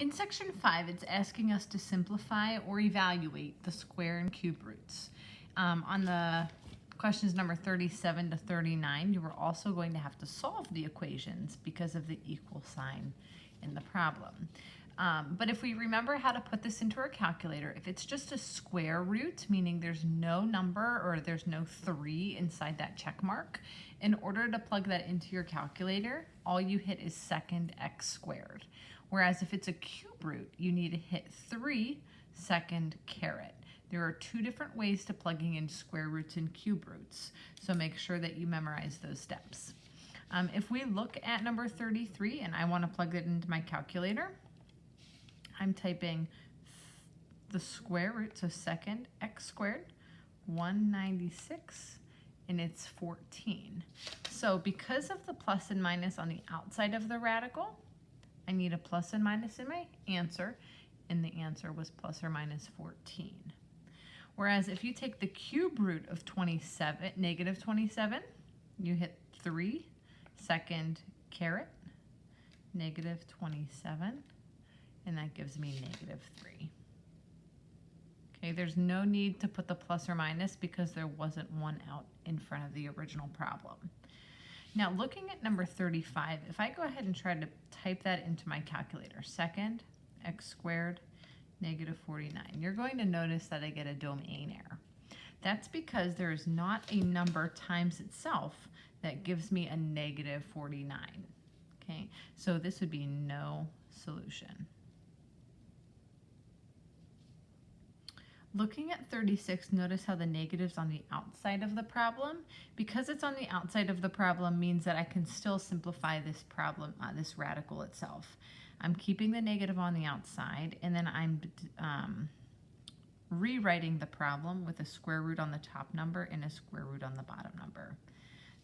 In section 5, it's asking us to simplify or evaluate the square and cube roots. On the questions number 37 to 39, you were also going to have to solve the equations because of the equal sign in the problem. But if we remember how to put this into our calculator, if it's just a square root, meaning there's no number or there's no 3 inside that check mark, in order to plug that into your calculator, all you hit is second x squared. Whereas if it's a cube root, you need to hit 3 second caret. There are 2 different ways to plugging in square roots and cube roots, so make sure that you memorize those steps. If we look at number 33 and I want to plug it into my calculator, I'm typing the square root, so second x squared, 196, and it's 14. So because of the plus and minus on the outside of the radical, I need a plus and minus in my answer, and the answer was plus or minus 14. Whereas if you take the cube root of 27, negative 27, you hit 3 second caret, negative 27, and that gives me negative 3. Okay, there's no need to put the plus or minus because there wasn't one out in front of the original problem. Now looking at number 35, if I go ahead and try to type that into my calculator, second x squared, negative 49, you're going to notice that I get a domain error. That's because there is not a number times itself that gives me a negative 49. Okay, so this would be no solution. Looking at 36, notice how the negative's on the outside of the problem. Because it's on the outside of the problem means that I can still simplify this problem, this radical itself. I'm keeping the negative on the outside, and then I'm rewriting the problem with a square root on the top number and a square root on the bottom number.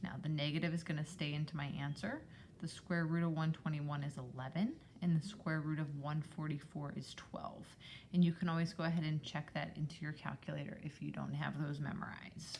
Now the negative is going to stay into my answer. The square root of 121 is 11, and the square root of 144 is 12. And you can always go ahead and check that into your calculator if you don't have those memorized.